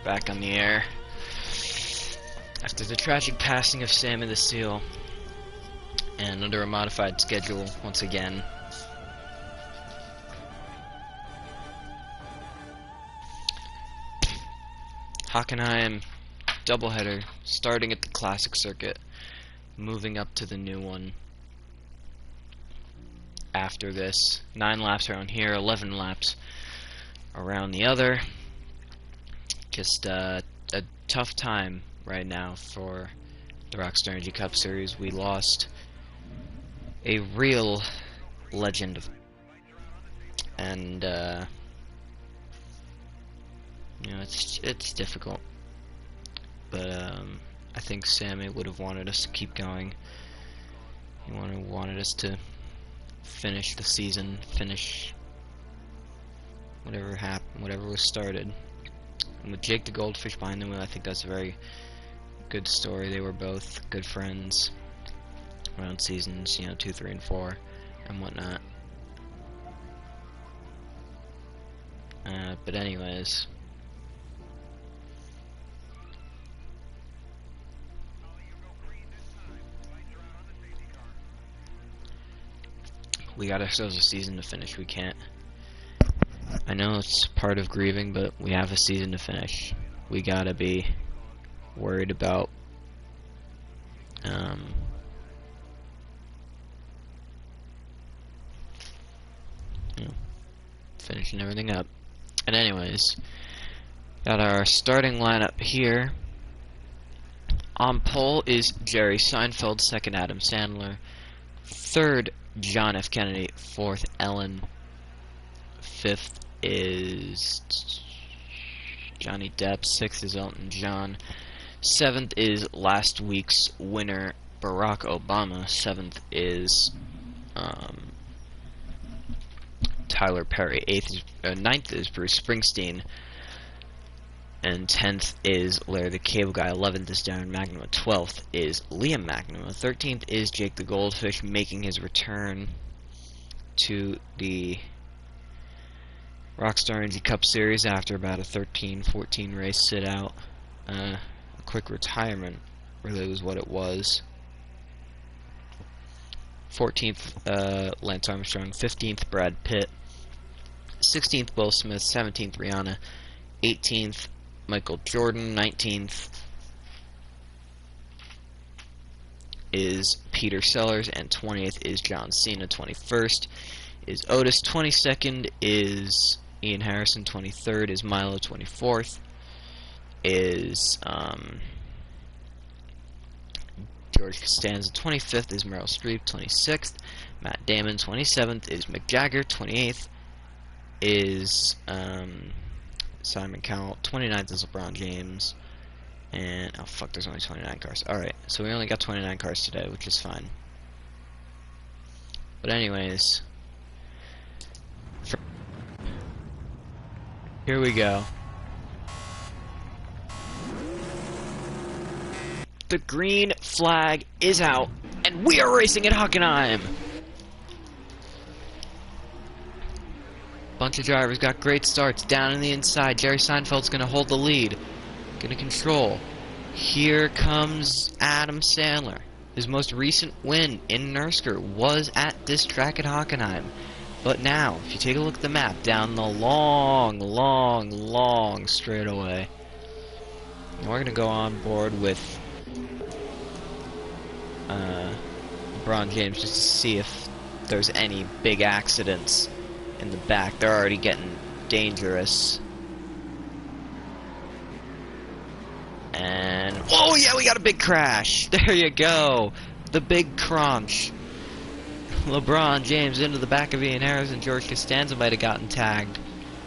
back on the air after the tragic passing of Sammy the Seal, and under a modified schedule once again. Hockenheim doubleheader, starting at the classic circuit, moving up to the new one. After this, 9 laps around here, 11 laps around the other. Just a tough time right now for the Rockstar Energy Cup Series. We lost a real legend, and you know, it's difficult. But I think Sammy would have wanted us to keep going. He wanted us to finish the season, finish whatever happened, whatever was started. And with Jake the Goldfish behind the wheel, I think that's a very good story. They were both good friends around seasons, you know, 2, 3, and 4, and whatnot. But anyways, we got ourselves a season to finish. We can't. I know it's part of grieving, but we have a season to finish. We gotta be worried about you know, finishing everything up. And anyways, got our starting lineup here. On pole is Jerry Seinfeld, second Adam Sandler, third John F. Kennedy, fourth Ellen, fifth is Johnny Depp, sixth is Elton John, seventh is last week's winner Barack Obama, seventh is Tyler Perry, ninth is Bruce Springsteen, and 10th is Larry the Cable Guy, 11th is Darren McNamara, 12th is Liam McNamara, 13th is Jake the Goldfish, making his return to the Rockstar Energy Cup Series after about a 13-14 race sit-out. A quick retirement really was what it was. 14th, Lance Armstrong, 15th, Brad Pitt, 16th, Will Smith, 17th, Rihanna, 18th, Michael Jordan, 19th is Peter Sellers, and 20th is John Cena, 21st is Otis, 22nd is Ian Harrison, 23rd is Milo, 24th is George Costanza, 25th is Meryl Streep, 26th Matt Damon, 27th is Mick Jagger, 28th is Simon Cowell, 29th is LeBron James, and oh fuck, there's only 29 cars. Alright, so we only got 29 cars today, which is fine. But anyways, here we go. The green flag is out, and we are racing at Hockenheim! Bunch of drivers got great starts down in the inside. Jerry Seinfeld's gonna hold the lead, gonna control. Here comes Adam Sandler. His most recent win in Nurrscurr was at this track at Hockenheim. But now, if you take a look at the map, down the long straightaway, we're gonna go on board with LeBron James just to see if there's any big accidents in the back. They're already getting dangerous. And oh yeah, we got a big crash. There you go. The big crunch. LeBron James into the back of Ian Harrison. George Costanza might have gotten tagged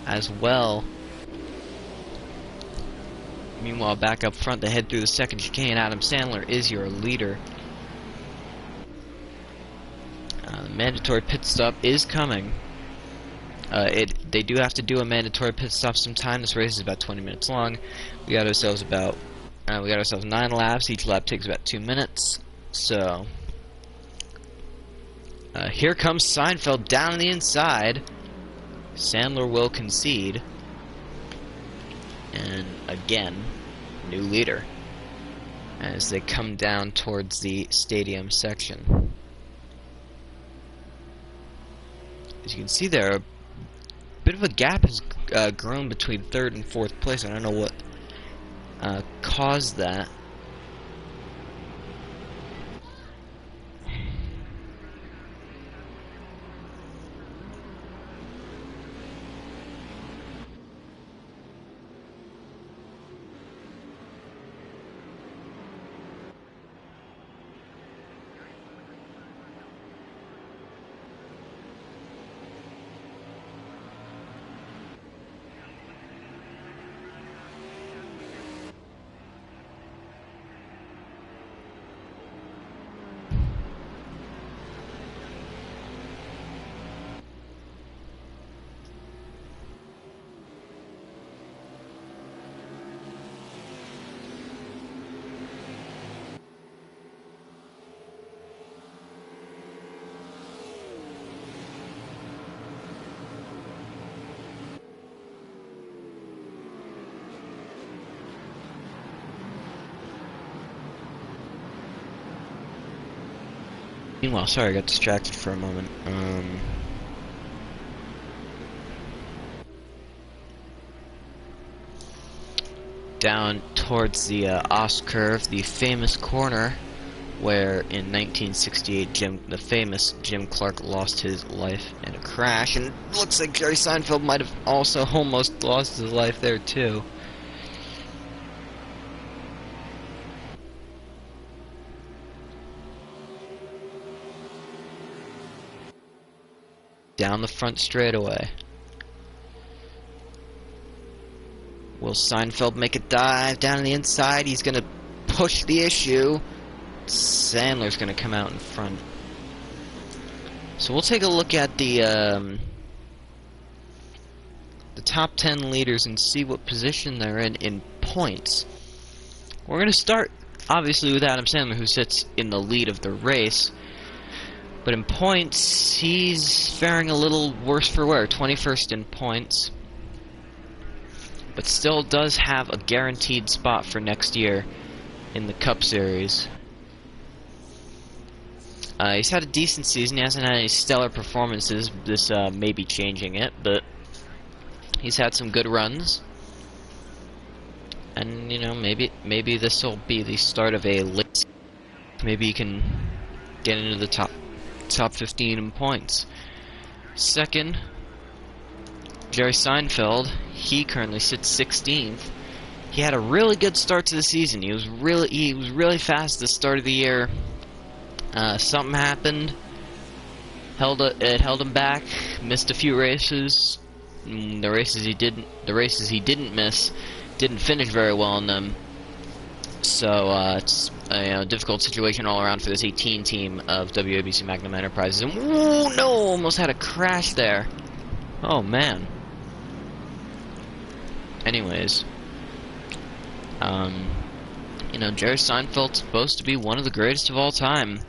as well. Meanwhile, back up front to head through the second chicane, Adam Sandler is your leader. The mandatory pit stop is coming. They do have to do a mandatory pit stop sometime. This race is about 20 minutes long. We got ourselves 9 laps. Each lap takes about 2 minutes. So here comes Seinfeld down the inside. Sandler will concede. And again, new leader as they come down towards the stadium section. As you can see there, a bit of a gap has grown between third and fourth place. I don't know what caused that. Meanwhile, sorry, I got distracted for a moment. Down towards the Nurrscurr, the famous corner where in 1968 the famous Jim Clark lost his life in a crash, and it looks like Jerry Seinfeld might have also almost lost his life there too. Down the front straightaway. Will Seinfeld make a dive down the inside? He's gonna push the issue. Sandler's gonna come out in front. So we'll take a look at the top 10 leaders and see what position they're in points. We're gonna start obviously with Adam Sandler, who sits in the lead of the race. But in points, he's faring a little worse for wear. 21st in points. But still does have a guaranteed spot for next year in the Cup Series. He's had a decent season. He hasn't had any stellar performances. This may be changing it, but he's had some good runs. And, you know, maybe this will be the start of a late. Maybe he can get into the top 15 in points. Second, Jerry Seinfeld. He currently sits 16th. He had a really good start to the season. He was really fast at the start of the year. Something happened. It held him back. Missed a few races. The races he didn't miss, didn't finish very well in them. So it's a difficult situation all around for this 18 team of WABC Magnum Enterprises. And ooh, no, almost had a crash there. Oh man. Anyways, you know, Jerry Seinfeld's supposed to be one of the greatest of all time.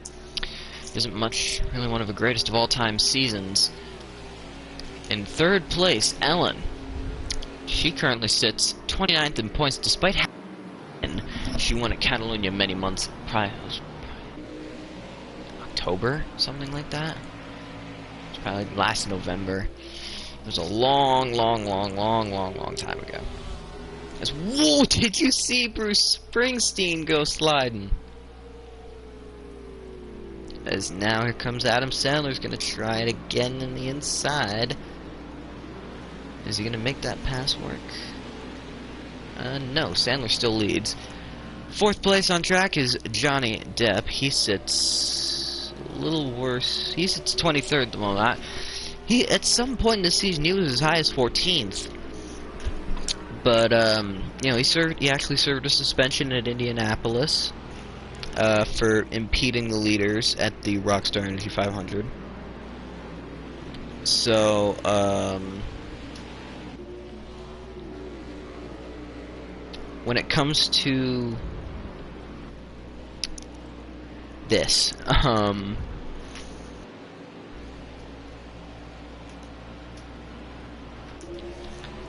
Isn't much really one of the greatest of all time seasons. In third place, Ellen. She currently sits 29th in points, despite she won at Catalunya many months prior. October, something like that. It's probably last November. It was a long time ago. Whoa, did you see Bruce Springsteen go sliding? As now here comes Adam Sandler's gonna try it again in the inside. Is he gonna make that pass work? No, Sandler still leads. Fourth place on track is Johnny Depp. He sits a little worse. He sits 23rd at the moment. He at some point in the season he was as high as 14th. But you know, he actually served a suspension at Indianapolis for impeding the leaders at the Rockstar Energy 500. So when it comes to this,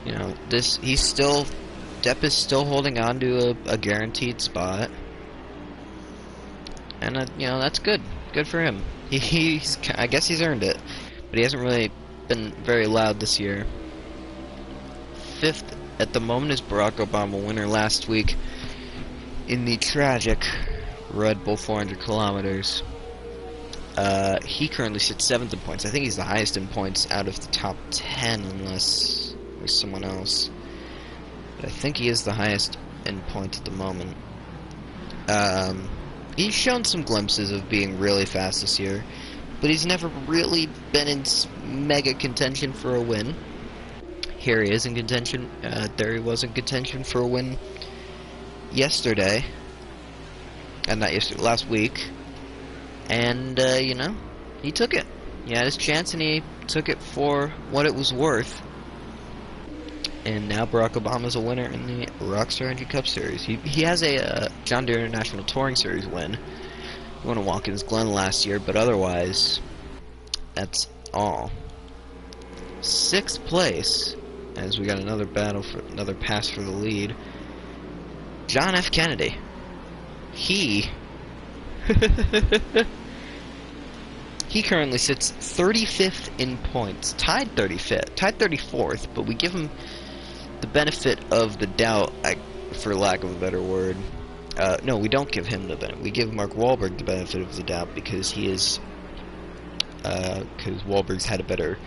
you know, he's still Depp is still holding on to a guaranteed spot. And, you know, that's good. Good for him. I guess he's earned it. But he hasn't really been very loud this year. 5th at the moment is Barack Obama, winner last week in the tragic Red Bull 400 kilometers. He currently sits 7th in points. I think he's the highest in points out of the top 10, unless there's someone else. But I think he is the highest in points at the moment. He's shown some glimpses of being really fast this year, but he's never really been in mega contention for a win. Here he is in contention. There he was in contention for a win yesterday, and not yesterday, last week. And you know, he took it. He had his chance, and he took it for what it was worth. And now Barack Obama's a winner in the Rockstar Energy Cup Series. He has a John Deere International Touring Series win. He won a Watkins Glen last year, but otherwise, that's all. 6th place, as we got another battle for another pass for the lead. John F. Kennedy. He currently sits 35th in points, tied 34th, but we give him the benefit of the doubt, for lack of a better word. No, we don't give him the benefit. We give Mark Wahlberg the benefit of the doubt because he is, because Wahlberg's had a better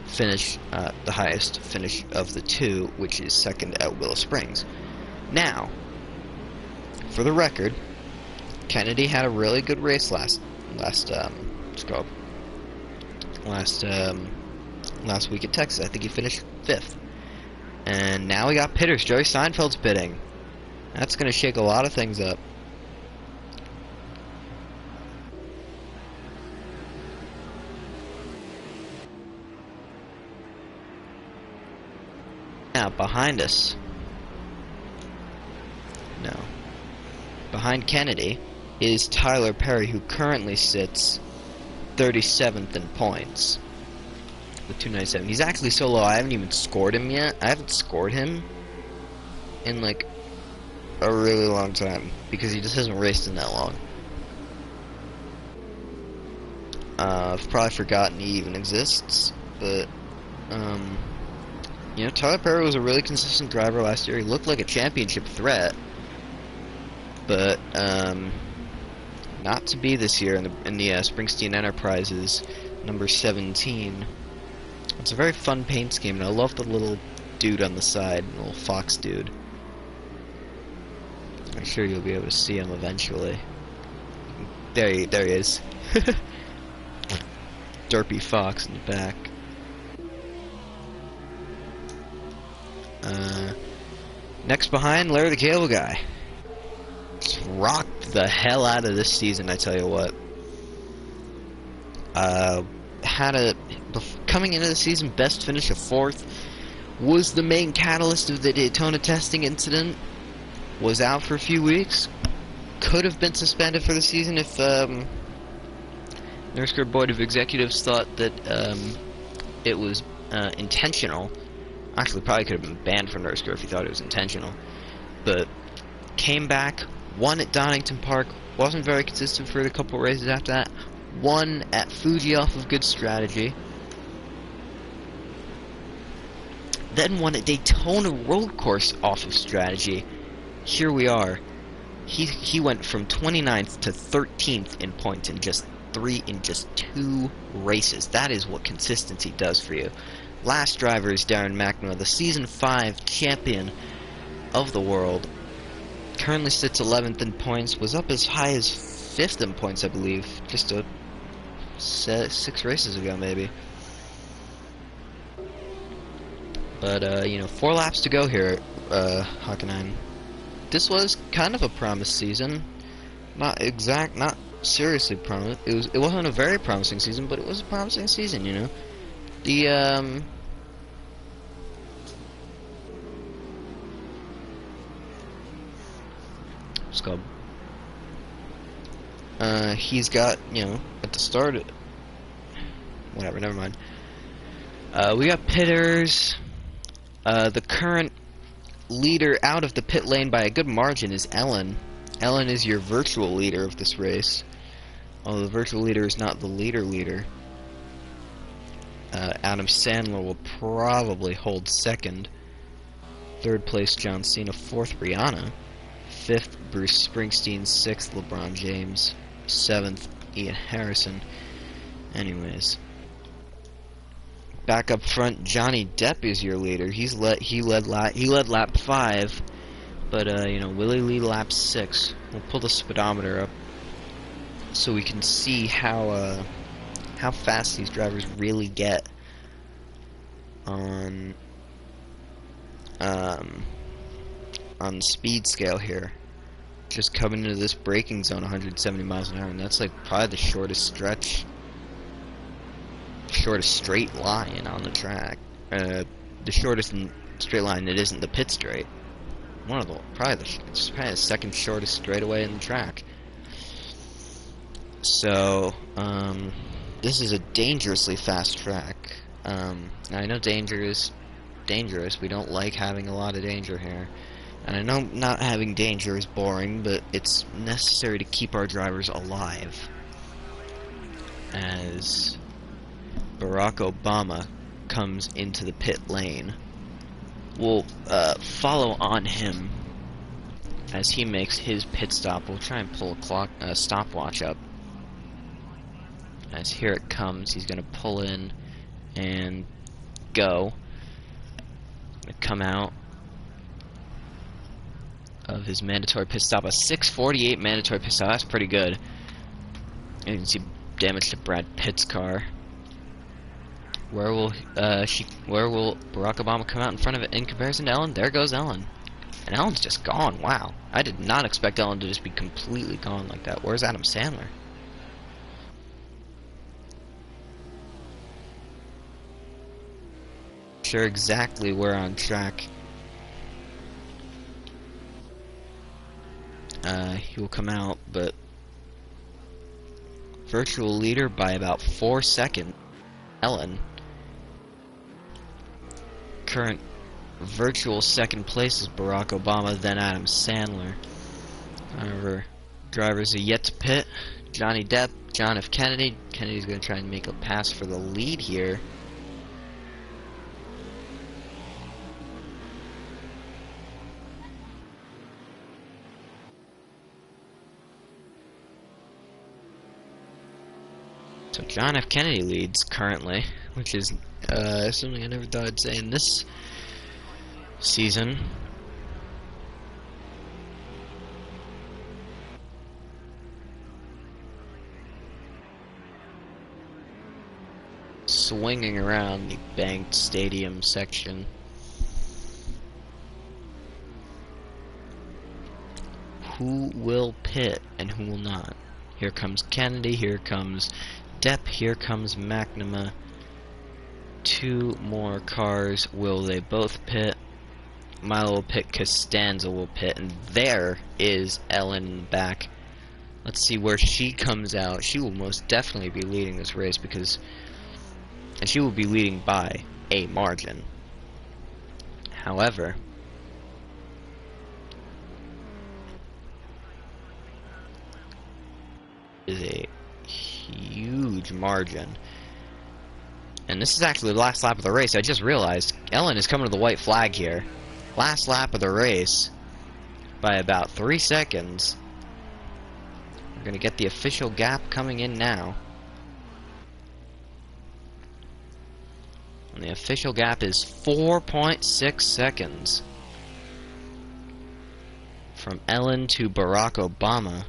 finish, the highest finish of the two, which is 2nd at Willow Springs. Now, for the record, Kennedy had a really good race last week at Texas. I think he finished 5th. And now we got pitters. Jerry Seinfeld's pitting. That's going to shake a lot of things up. Now, behind us. No. Behind Kennedy is Tyler Perry, who currently sits 37th in points with 297. He's actually so low, I haven't even scored him yet. I haven't scored him in like a really long time because he just hasn't raced in that long. I've probably forgotten he even exists, but you know, Tyler Perry was a really consistent driver last year. He looked like a championship threat, but not to be this year in the Springsteen Enterprises number 17. It's a very fun paint scheme, and I love the little dude on the side, the little fox dude. I'm sure you'll be able to see him eventually. There he is. Derpy fox in the back. Next behind, Larry the Cable Guy. Just rocked the hell out of this season, I tell you what. Coming into the season, best finish of 4th. Was the main catalyst of the Daytona testing incident. Was out for a few weeks. Could have been suspended for the season if Nurrscurr Board of Executives thought that it was intentional. Actually, probably could have been banned from Nurrscurr if he thought it was intentional. But came back, won at Donington Park, wasn't very consistent for a couple races after that. Won at Fuji off of good strategy. Then won at Daytona Road Course off of strategy. Here we are. He went from 29th to 13th in points in just 2 races. That is what consistency does for you. Last driver is Darren McNamara, the Season 5 champion of the world. Currently sits 11th in points. Was up as high as 5th in points, I believe. Just 6 races ago, maybe. But, you know, 4 laps to go here at Hockenheim. This was kind of a promised season. Not seriously promised. It wasn't a very promising season, but it was a promising season, you know. The, what's it called? He's got, you know, at the start, whatever, never mind. We got pitters. The current leader out of the pit lane by a good margin is Ellen. Ellen is your virtual leader of this race. Although the virtual leader is not the leader. Adam Sandler will probably hold second. Third place, John Cena. Fourth, Rihanna. Fifth, Bruce Springsteen. Sixth, LeBron James. Seventh, Ian Harrison. Anyways, back up front, Johnny Depp is your leader. He led lap 5, but Willie Lee lap 6. We'll pull the speedometer up so we can see how fast these drivers really get on the speed scale here. Just coming into this braking zone 170 miles an hour, and that's like probably the shortest stretch, shortest straight line on the track. The shortest straight line that isn't the pit straight. It's probably the second shortest straightaway in the track. So, this is a dangerously fast track. Now I know danger is dangerous. We don't like having a lot of danger here. And I know not having danger is boring, but it's necessary to keep our drivers alive. As Barack Obama comes into the pit lane, we'll follow on him as he makes his pit stop. We'll try and pull a stopwatch up. As here it comes, he's going to pull in and go. Come out of his mandatory pit stop, a 6:48 mandatory pit stop. That's pretty good. And you can see damage to Brad Pitt's car. Where will Barack Obama come out in front of it in comparison to Ellen? There goes Ellen. And Ellen's just gone. Wow. I did not expect Ellen to just be completely gone like that. Where's Adam Sandler? Sure exactly where on track he will come out, but virtual leader by about 4 seconds, Ellen. Current virtual second place is Barack Obama, then Adam Sandler. However, drivers are yet to pit. Johnny Depp, John F. Kennedy. Kennedy's going to try and make a pass for the lead here. So John F. Kennedy leads currently, which is something I never thought I'd say in this season. Swinging around the banked stadium section. Who will pit and who will not? Here comes Kennedy, here comes Depp, here comes McNamara. 2 more cars. Will they both pit? Milo will pit, Costanza will pit, and there is Ellen back. Let's see where she comes out. She will most definitely be leading this race and she will be leading by a margin. However, is a huge margin. And this is actually the last lap of the race. I just realized Ellen is coming to the white flag here. Last lap of the race by about 3 seconds. We're going to get the official gap coming in now. And the official gap is 4.6 seconds. From Ellen to Barack Obama.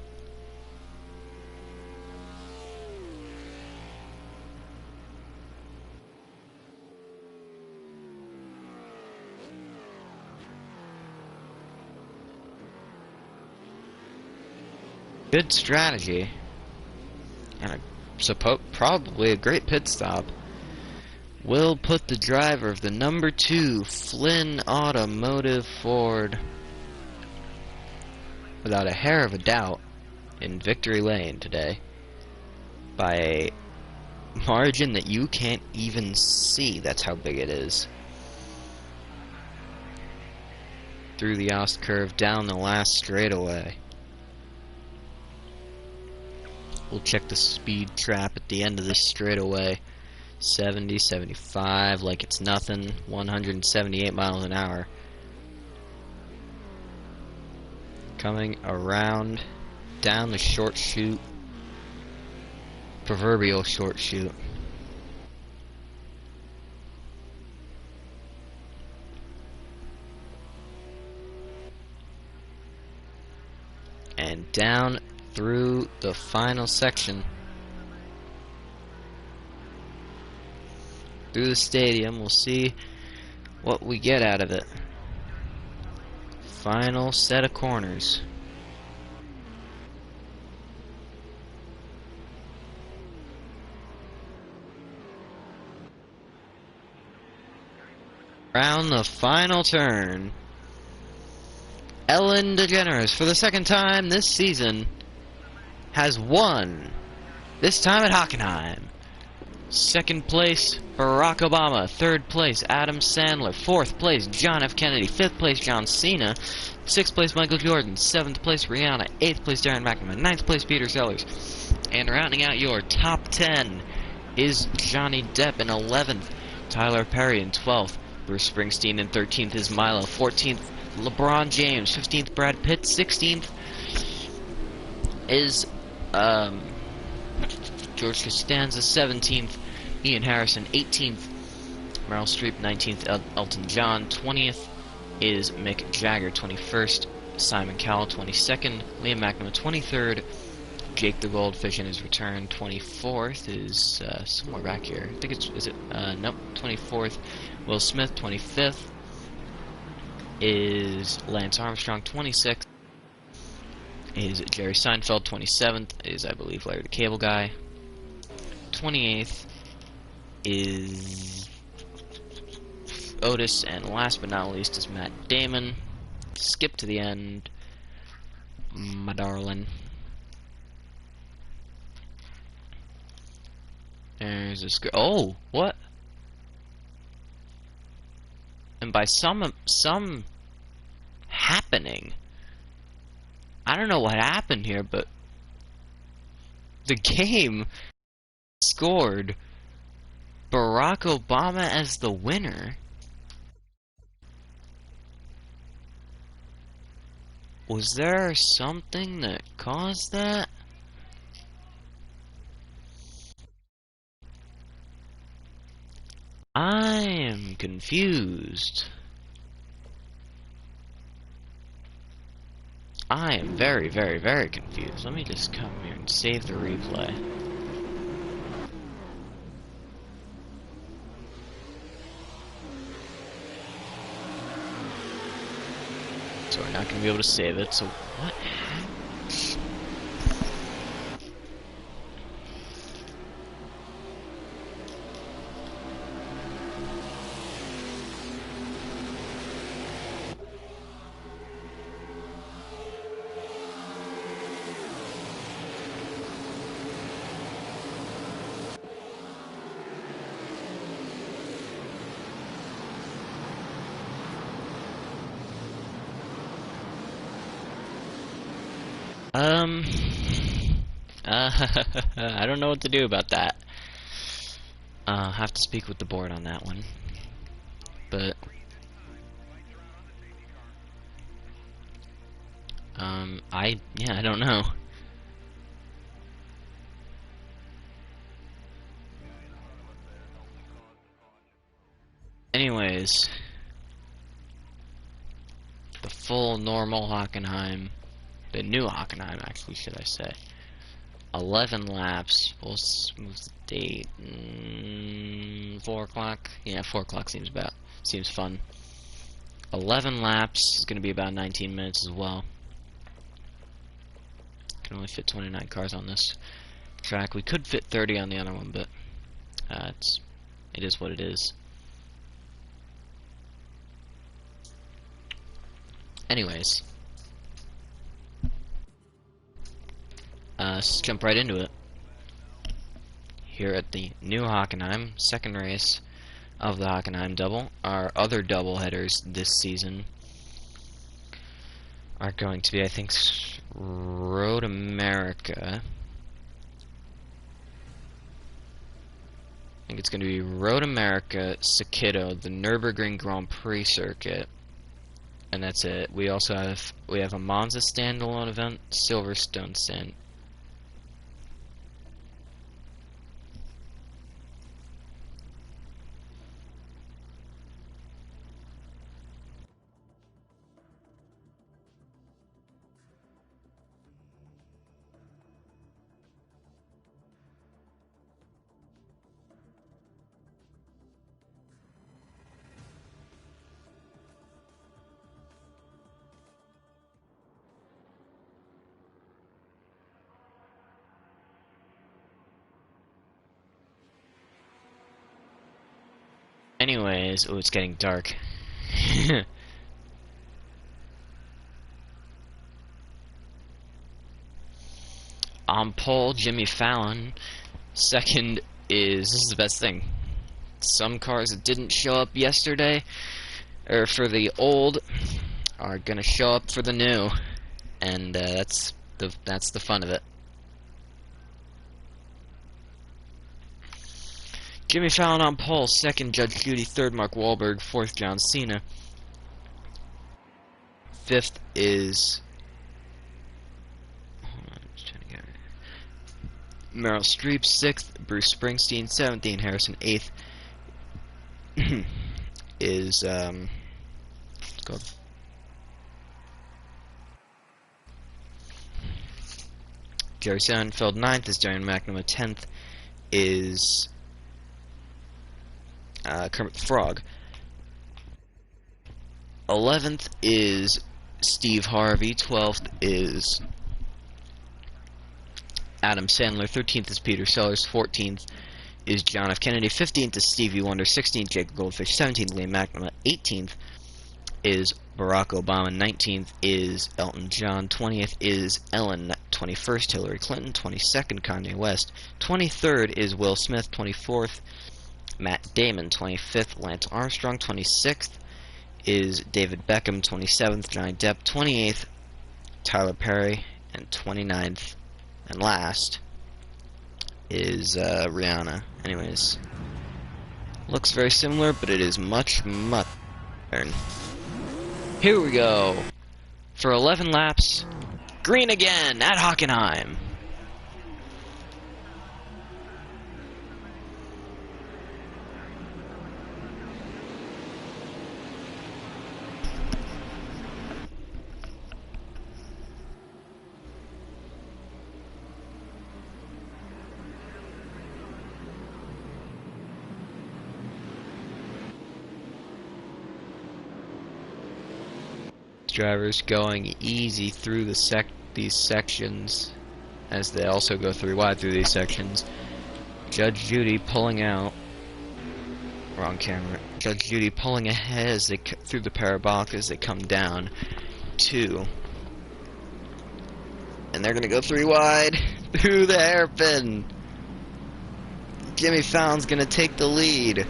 Good strategy, and probably a great pit stop. Will put the driver of the number 2 Flynn Automotive Ford without a hair of a doubt in victory lane today by a margin that you can't even see. That's how big it is. through the Ost curve down the last straightaway. We'll check the speed trap at the end of this straightaway. 70, 75, like it's nothing. 178 miles an hour. Coming around down the short chute. Proverbial short chute. And down through the final section. Through the stadium, we'll see what we get out of it. Final set of corners. Around the final turn. Ellen DeGeneres, for the second time this season, has won. This time at Hockenheim. Second place, Barack Obama. Third place, Adam Sandler. Fourth place, John F. Kennedy. Fifth place, John Cena. Sixth place, Michael Jordan. Seventh place, Rihanna. Eighth place, Darren McNamara. Ninth place, Peter Sellers. And rounding out your top 10 is Johnny Depp in 11th. Tyler Perry in 12th. Bruce Springsteen in 13th is Milo. 14th, LeBron James. 15th, Brad Pitt. 16th is George Costanza. 17th, Ian Harrison. 18th, Meryl Streep. 19th, Elton John. 20th is Mick Jagger. 21st, Simon Cowell. 22nd, Liam McNamara. 23rd, Jake the Goldfish in his return. 24th is somewhere back here. I think nope. 24th, Will Smith. 25th is Lance Armstrong. 26th is Jerry Seinfeld. 27th is, I believe, Larry the Cable Guy. 28th is Otis, and last but not least is Matt Damon. Skip to the end, my darling. There's this girl. Oh, what? And by some happening, I don't know what happened here, but the game scored Barack Obama as the winner. Was there something that caused that? I am confused. I am very, very, very confused. Let me just come here and save the replay. So we're not going to be able to save it, so what happened? I don't know what to do about that. I'll have to speak with the board on that one. But, I don't know. Anyways, the full normal Hockenheim, the new Hockenheim actually, should I say. 11 laps. We'll move the date. 4 o'clock. Yeah, 4 o'clock seems fun. 11 laps is going to be about 19 minutes as well. Can only fit 29 cars on this track. We could fit 30 on the other one, but it is what it is. Anyways, let's jump right into it. Here at the new Hockenheim, second race of the Hockenheim double. Our other double headers this season are going to be, I think, Road America. I think it's going to be Road America, Sakito, the Nürburgring Grand Prix circuit, and that's it. We also have a Monza standalone event, Silverstone stand. Anyways, oh, it's getting dark. On pole, Jimmy Fallon. Second is, this is the best thing, some cars that didn't show up yesterday, or for the old, are gonna show up for the new, and that's the fun of it. Jimmy Fallon on pole, second Judge Judy, third Mark Wahlberg, fourth John Cena. Fifth is Meryl Streep, sixth Bruce Springsteen, seventh Dean Harrison, eighth is Jerry Seinfeld, ninth is Darren McNamara, 10th is Kermit the Frog. 11th is Steve Harvey. 12th is Adam Sandler. 13th is Peter Sellers. 14th is John F. Kennedy. 15th is Stevie Wonder. 16th, Jacob Goldfish. 17th, Liam McNamara. 18th is Barack Obama. 19th is Elton John. 20th is Ellen. 21st, Hillary Clinton. 22nd, Kanye West. 23rd is Will Smith. 24th, Matt Damon. 25th, Lance Armstrong. 26th is David Beckham. 27th, Johnny Depp. 28th, Tyler Perry. And 29th, and last, is Rihanna. Anyways, looks very similar, but it is much, much better. Here we go. For 11 laps, green again at Hockenheim. Drivers going easy through these sections, as they also go 3 wide through these sections. Judge Judy pulling out. Wrong camera. Judge Judy pulling ahead as they through the parabolic as they come down 2. And they're gonna go 3 wide through the hairpin. Jimmy Fallon's gonna take the lead.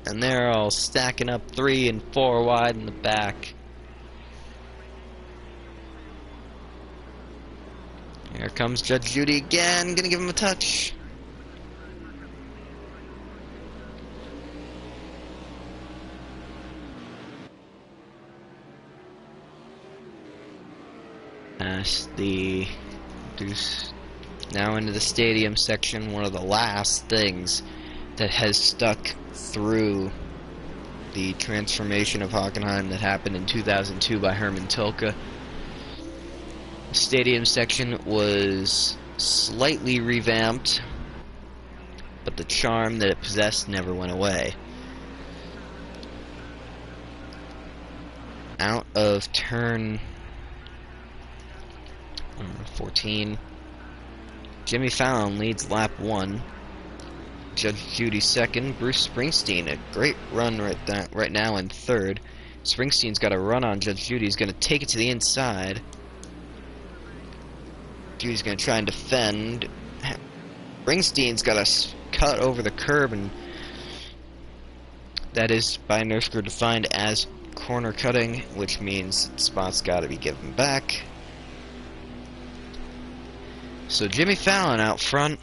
And they're all stacking up 3 and 4 wide in the back. Here comes Judge Judy again, gonna give him a touch. As the Deuce now into the stadium section, one of the last things that has stuck through the transformation of Hockenheim that happened in 2002 by Herman Tilke. The stadium section was slightly revamped, but the charm that it possessed never went away. Out of turn 14, Jimmy Fallon leads lap 1. Judge Judy second, Bruce Springsteen, a great run right now in third. Springsteen's got a run on Judge Judy. He's going to take it to the inside. Judy's going to try and defend. Springsteen's got a cut over the curb, and that is by Nurrscurr defined as corner cutting, which means spots got to be given back. So Jimmy Fallon out front.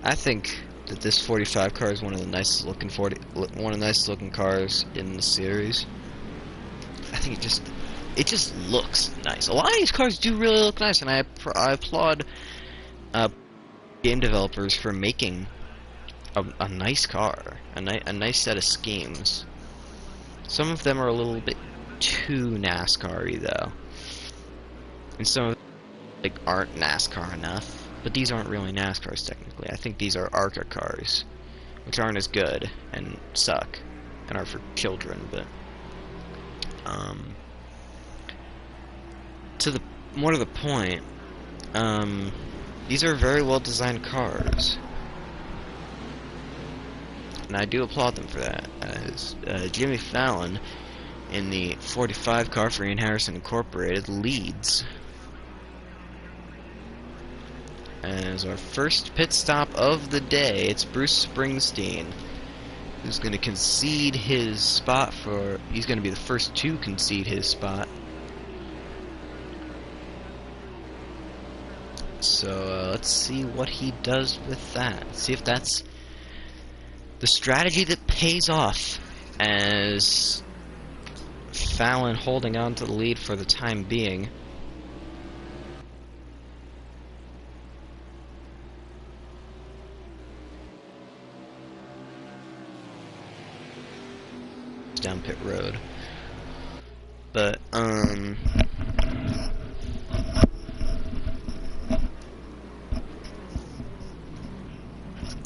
I think that this 45 car is one of the nicest looking cars in the series. I think it just looks nice. A lot of these cars do really look nice, and I applaud game developers for making a nice car, a nice set of schemes. Some of them are a little bit too NASCAR-y though, and some of them aren't NASCAR enough. But these aren't really NASCARs technically. I think these are ARCA cars, which aren't as good and suck and are for children. But more to the point, these are very well designed cars, and I do applaud them for that. As Jimmy Fallon in the 45 car for Ian Harrison Incorporated leads. As our first pit stop of the day, it's Bruce Springsteen, who's going to concede his spot he's going to be the first to concede his spot. So let's see what he does with that. See if that's the strategy that pays off, as Fallon holding on to the lead for the time being. Down pit road, but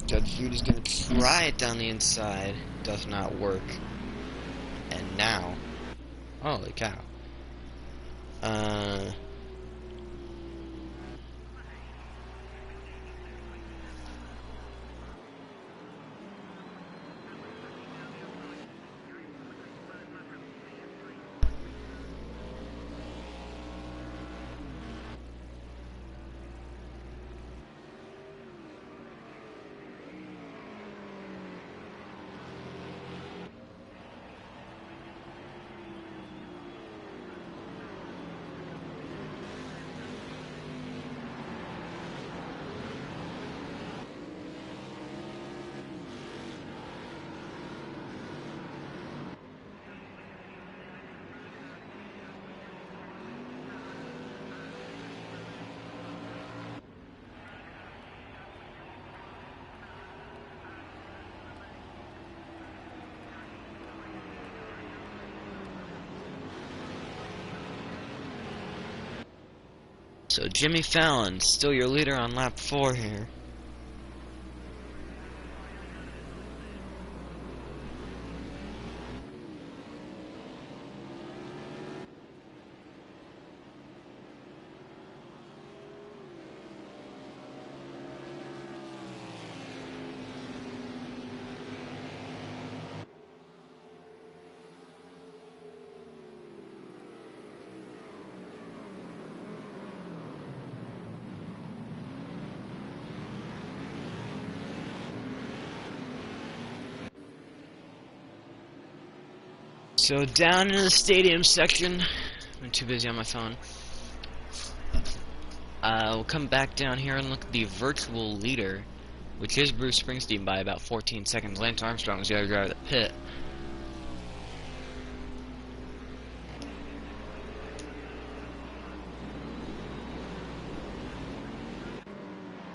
Judge Judy's gonna try it down the inside. Does not work. And now, holy cow! So Jimmy Fallon, still your leader on lap 4 here. So down in the stadium section, I'm too busy on my phone. We'll come back down here and look at the virtual leader, which is Bruce Springsteen by about 14 seconds. Lance Armstrong is the other driver of the pit.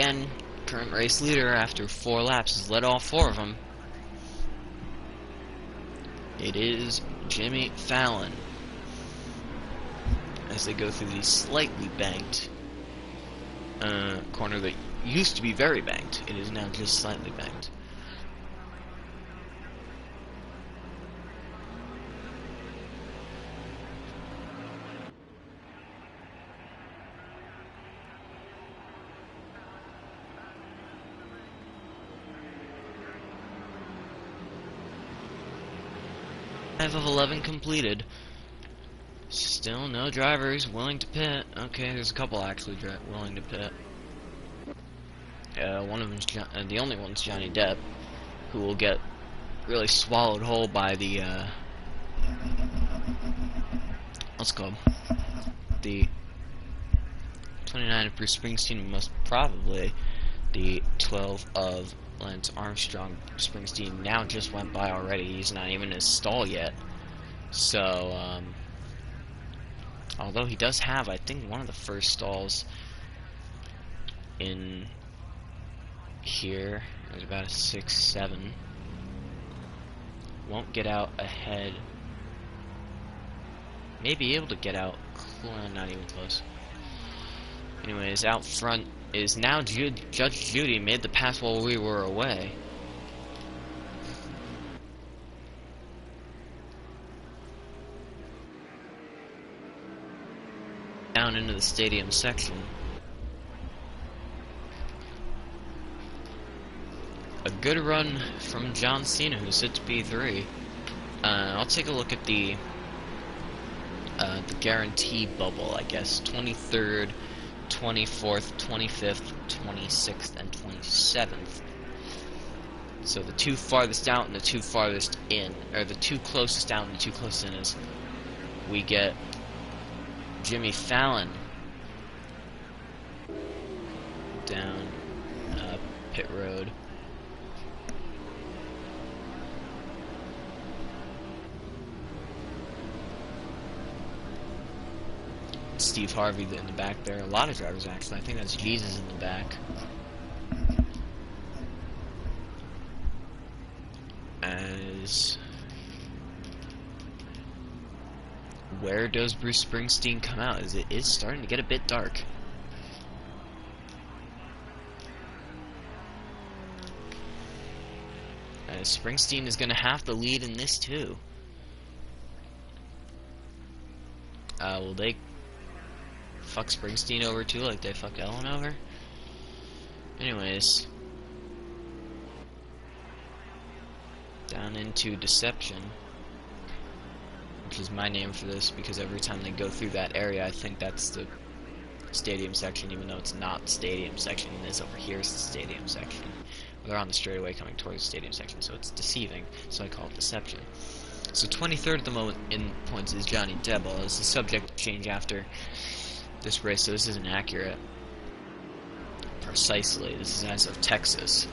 Again, current race leader after 4 laps has led all 4 of them. It is Jimmy Fallon, as they go through the slightly banked corner that used to be very banked. It is now just slightly banked. Of 11 completed. Still no drivers willing to pit. Okay, there's a couple actually willing to pit. One of them's the only one's Johnny Depp, who will get really swallowed whole by the what's it called, the 29 of Bruce Springsteen, most probably the 12 of Lance Armstrong. Springsteen now just went by already. He's not even in his stall yet. So, although he does have, I think, one of the first stalls in here. There's about a 6-7. Won't get out ahead. May be able to get out. Not even close. Anyways, out front is now Judge Judy made the pass while we were away. Down into the stadium section. A good run from John Cena, who sits B3. I'll take a look at the guarantee bubble, I guess. 23rd, 24th, 25th, 26th, and 27th. So the two farthest out and the two farthest in, or the two closest out and the two closest in, is we get Jimmy Fallon down pit road. Steve Harvey in the back there. A lot of drivers, actually. I think that's Jesus in the back. As where does Bruce Springsteen come out? As it is starting to get a bit dark. As Springsteen is going to have to lead in this too. Will they fuck Springsteen over too, like they fucked Ellen over? Anyways, down into Deception, which is my name for this because every time they go through that area, I think that's the stadium section, even though it's not the stadium section. This over here is the stadium section. Well, they're on the straightaway coming towards the stadium section, so it's deceiving, so I call it Deception. So 23rd at the moment in points is Johnny Deble. It's the subject to change after this race, so this isn't accurate precisely. This is as of Texas.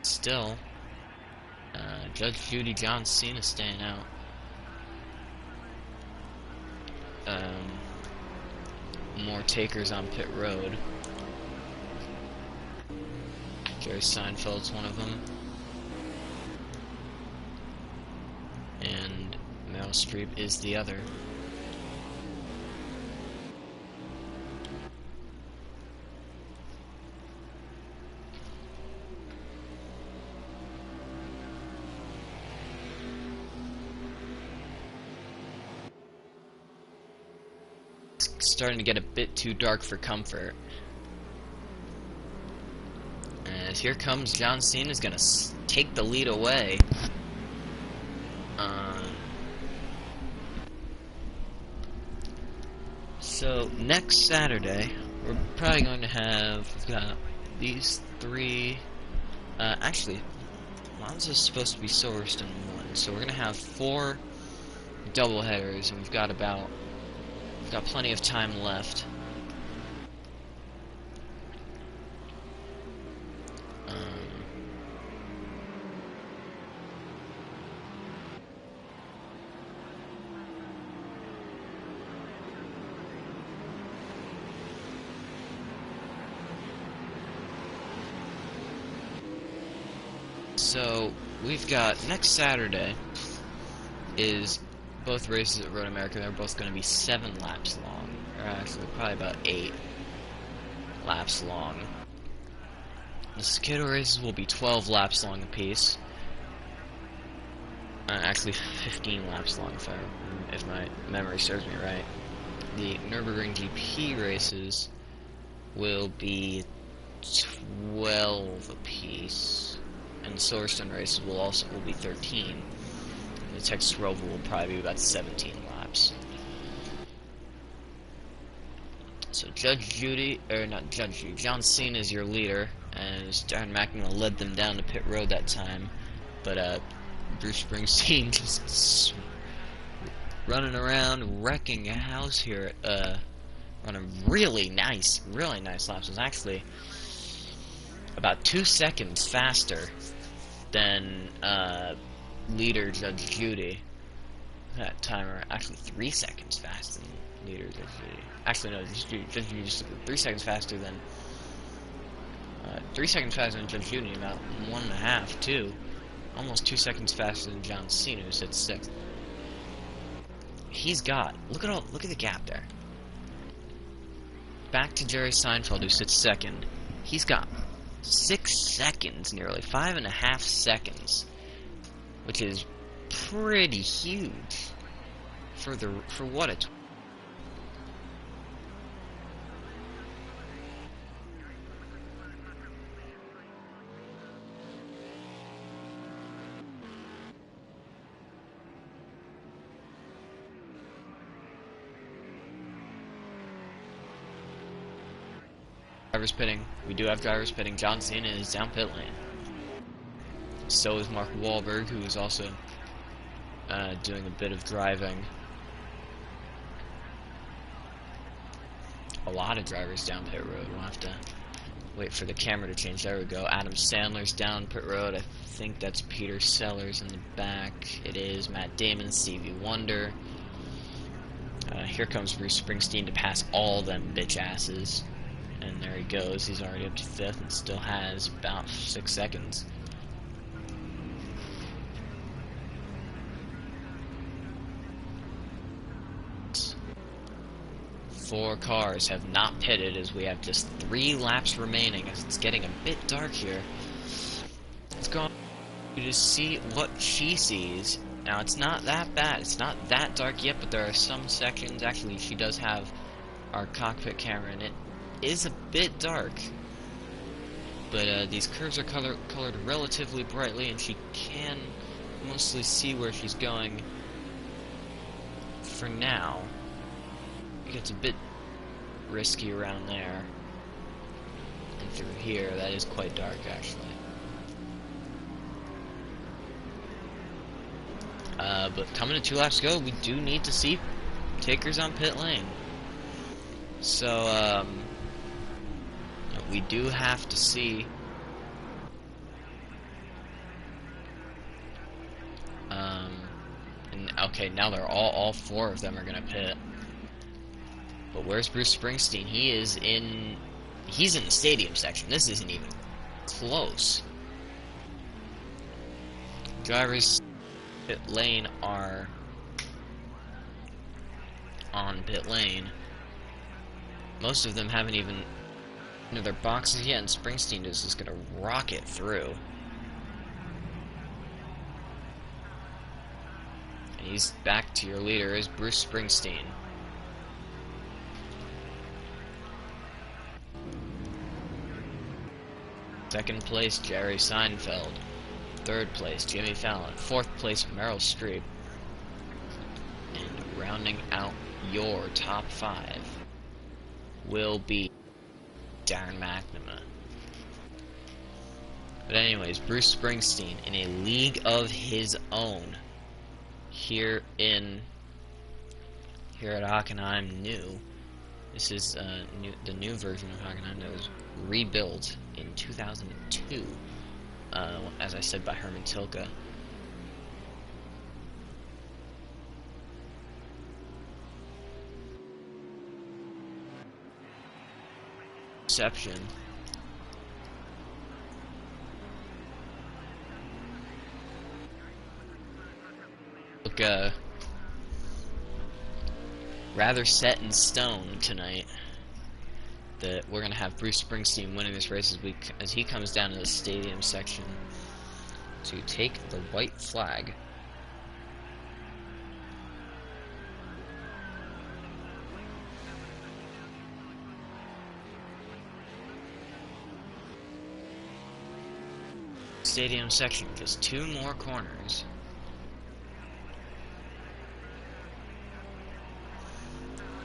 Still, Judge Judy, John Cena staying out. More takers on pit road. Jerry Seinfeld's one of them. And Meryl Streep is the other. Starting to get a bit too dark for comfort. As here comes John Cena, is gonna take the lead away. So next Saturday, we're probably going to have, we've got these three. Actually, Monza's supposed to be Silverstone 1, so we're gonna have 4 double headers, and we've got plenty of time left. So we've got next Saturday is both races at Road America. They're both going to be 7 laps long, or actually probably about 8 laps long. The Skidoo races will be 12 laps long apiece. Actually 15 laps long if my memory serves me right. The Nürburgring GP races will be 12 apiece. and Silverstone races will be 13. The Texas Roval will probably be about 17 laps. So Judge Judy, or not Judge Judy, John Cena is your leader, and Darren McNamara led them down to pit road that time, but Bruce Springsteen just running around, wrecking a house here, running really nice laps. It was actually about 2 seconds faster than leader Judge Judy that time, or actually 3 seconds faster than leader Judge Judy. Actually, no, Judge Judy just 3 seconds faster than 3 seconds faster than Judge Judy, about 1.5, 2, almost 2 seconds faster than John Cena, who sits 6th. He's got look at the gap there. Back to Jerry Seinfeld, who sits 2nd. He's got 6 seconds, nearly 5.5 seconds, which is pretty huge for what it's. Drivers pitting. We do have drivers pitting. John Cena is down pit lane. So is Mark Wahlberg, who is also doing a bit of driving. A lot of drivers down pit road. We'll have to wait for the camera to change. There we go. Adam Sandler's down pit road. I think that's Peter Sellers in the back. It is Matt Damon, Stevie Wonder. Here comes Bruce Springsteen to pass all them bitch asses. And there he goes. He's already up to 5th and still has about 6 seconds. Four cars have not pitted as we have just 3 laps remaining as it's getting a bit dark here. Let's go on to see what she sees. Now, it's not that bad. It's not that dark yet, but there are some sections. Actually, she does have our cockpit camera in it. Is a bit dark, but these curves are colored relatively brightly, and she can mostly see where she's going for now. It gets a bit risky around there, and through here, that is quite dark, actually. But coming to 2 laps to go, we do need to see takers on pit lane. So, we do have to see and okay, now they're all 4 of them are gonna pit. But where's Bruce Springsteen? He's in the stadium section. This isn't even close. Drivers pit lane are on pit lane. Most of them haven't even into their boxes yet, and Springsteen is just gonna rocket through. And he's back to your leader is Bruce Springsteen. Second place, Jerry Seinfeld. Third place, Jimmy Fallon. Fourth place, Meryl Streep. And rounding out your top 5 will be Darren McNamara. But anyways, Bruce Springsteen in a league of his own here at Hockenheim New. This is the new version of Hockenheim that was rebuilt in 2002, as I said, by Herman Tilke. Exception. Look, rather set in stone tonight that we're gonna have Bruce Springsteen winning this race as he comes down to the stadium section to take the white flag. stadium section. Just 2 more corners.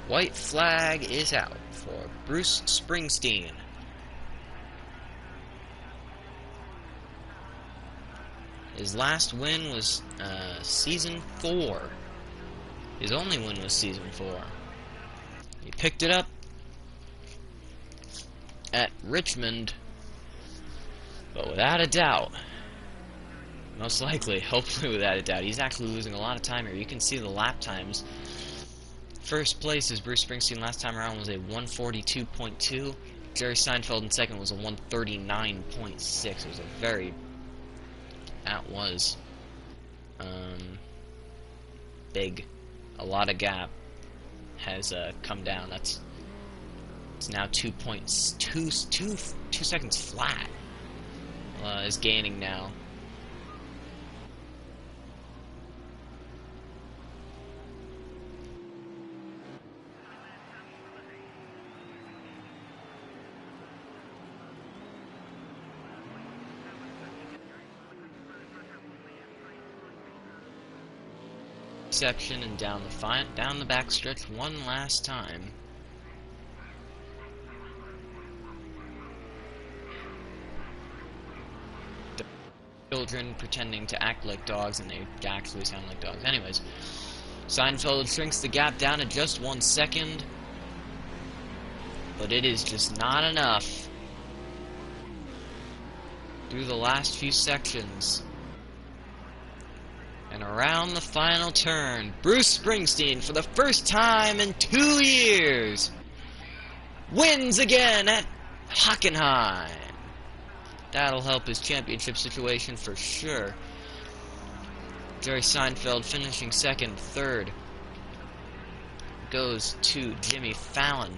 White flag is out for Bruce Springsteen. His last win was Season 4. His only win was Season 4. He picked it up at Richmond, but without a doubt, most likely, hopefully without a doubt, he's actually losing a lot of time here. You can see the lap times. First place is Bruce Springsteen. Last time around was a 142.2. Jerry Seinfeld in second was a 139.6. It was a very... That was big. A lot of gap has come down. It's now 2 seconds flat. Is gaining now. Exception and down the back stretch one last time. Children pretending to act like dogs, and they actually sound like dogs. Anyways, Seinfeld shrinks the gap down to just 1 second, but it is just not enough. Through the last few sections. And around the final turn, Bruce Springsteen, for the first time in 2 years, wins again at Hockenheim. That'll help his championship situation for sure. Jerry Seinfeld finishing second. Third goes to Jimmy Fallon.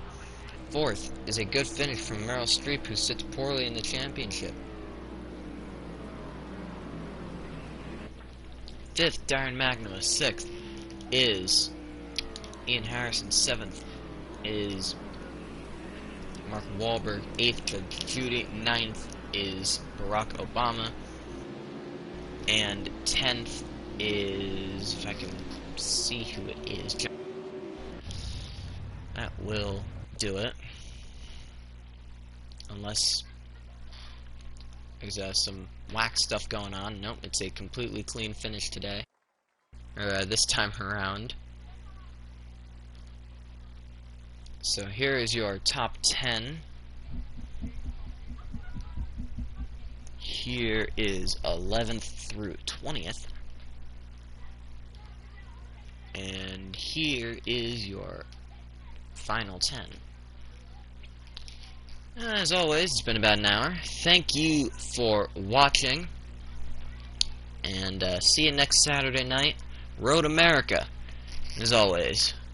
Fourth is a good finish from Meryl Streep, who sits poorly in the championship. Fifth, Darren McNamara. Sixth is Ian Harrison. Seventh is Mark Wahlberg. Eighth, Judge Judy. Ninth is Barack Obama. And 10th is, if I can see who it is, that will do it. Unless there's some whack stuff going on. Nope, it's a completely clean finish today. Or this time around. So here is your top 10. Here is 11th through 20th. And here is your final 10. As always, it's been about an hour. Thank you for watching. And see you next Saturday night. Road America. As always.